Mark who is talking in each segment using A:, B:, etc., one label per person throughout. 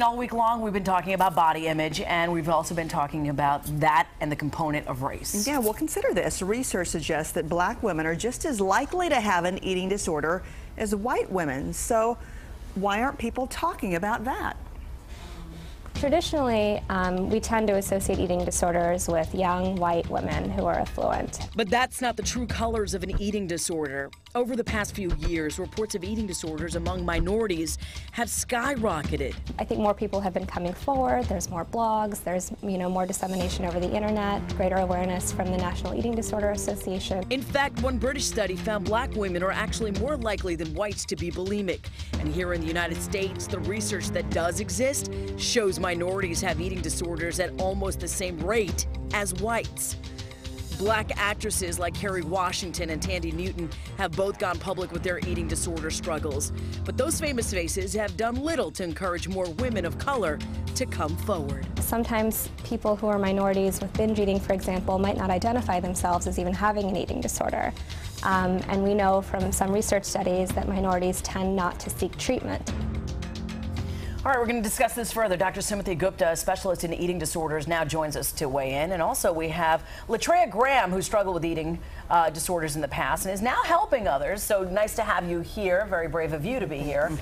A: All week long, we've been talking about body image, and we've also been talking about that and the component of race.
B: Yeah, well, consider this. Research suggests that black women are just as likely to have an eating disorder as white women. So why aren't people talking about that?
C: Traditionally, we tend to associate eating disorders with young white women who are affluent.
A: But that's not the true colors of an eating disorder. Over the past few years, reports of eating disorders among minorities have skyrocketed.
C: I think more people have been coming forward. There's more blogs. There's, more dissemination over the internet, greater awareness from the National Eating Disorder Association.
A: In fact, one British study found black women are actually more likely than whites to be bulimic. And here in the United States, the research that does exist shows minorities have eating disorders at almost the same rate as whites. Black actresses like Kerry Washington and Thandie Newton have both gone public with their eating disorder struggles. But those famous faces have done little to encourage more women of color to come forward.
C: Sometimes people who are minorities with binge eating, for example, might not identify themselves as even having an eating disorder. And we know from some research studies that minorities tend not to seek treatment.
A: All right, we're going to discuss this further. Dr. Sumati Gupta, a specialist in eating disorders, now joins us to weigh in. And also we have Latreia Graham, who struggled with eating disorders in the past and is now helping others. So nice to have you here. Very brave of you to be here.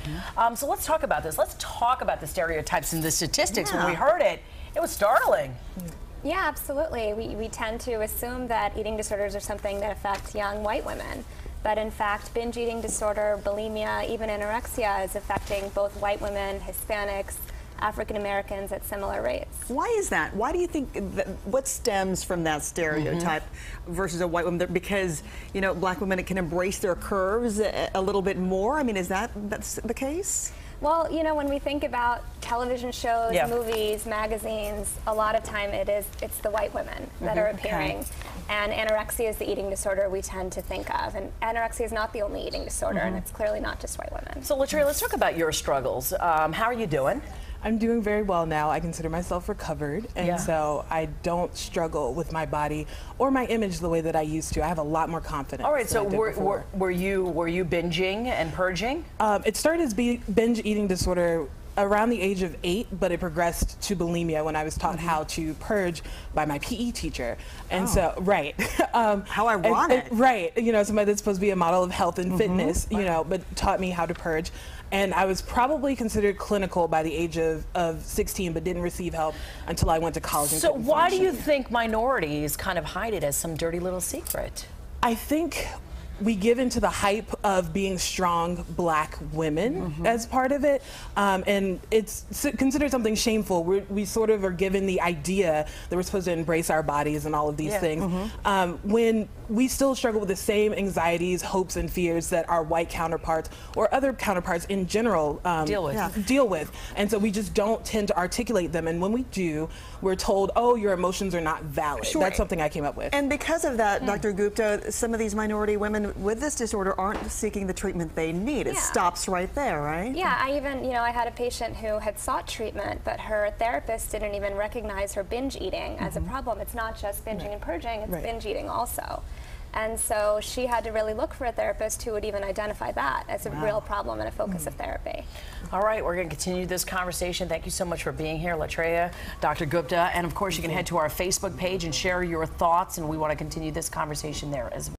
A: So let's talk about this. Let's talk about the stereotypes and the statistics.
B: Yeah.
A: When we heard it, it was startling.
C: Yeah, absolutely. We tend to assume that eating disorders are something that affect young white women. But in fact, binge eating disorder, bulimia, even anorexia is affecting both white women, Hispanics, African Americans at similar rates.
B: Why is that? Why do you think that, what stems from that stereotype versus a white woman? Because, black women can embrace their curves a little bit more. I mean, that's the case?
C: Well, when we think about television shows, movies, magazines, a lot of time it's the white women that are appearing. And anorexia is the eating disorder we tend to think of. And anorexia is not the only eating disorder, and it's clearly not just white women.
A: So Latreia, let's talk about your struggles. How are you doing?
D: I'm doing very well now. I consider myself recovered, and so I don't struggle with my body or my image the way that I used to. I have a lot more confidence.
A: All right, so were you binging and purging?
D: It started as binge eating disorder around the age of 8, but it progressed to bulimia when I was taught how to purge by my PE teacher. And so, right.
B: How ironic.
D: Right, somebody that's supposed to be a model of health and fitness, but taught me how to purge. And I was probably considered clinical by the age of 16, but didn't receive help until I went to college.
A: So why do you think minorities kind of hide it as some dirty little secret?
D: I think we give into the hype of being strong black women as part of it, and it's considered something shameful. We sort of are given the idea that we're supposed to embrace our bodies and all of these things, when we still struggle with the same anxieties, hopes, and fears that our white counterparts or other counterparts in general deal with. And so we just don't tend to articulate them, and when we do, we're told, oh, your emotions are not valid. That's something I came up with.
B: And because of that, Dr. Gupta, some of these minority women with this disorder aren't seeking the treatment they need. It stops right there, right?
C: Yeah, I had a patient who had sought treatment, but her therapist didn't even recognize her binge eating as a problem. It's not just binging and purging, it's binge eating also. And so she had to really look for a therapist who would even identify that as a real problem and a focus of therapy.
A: All right, we're going to continue this conversation. Thank you so much for being here, Latreia, Dr. Gupta. And of course, you can head to our Facebook page and share your thoughts, and we want to continue this conversation there as well.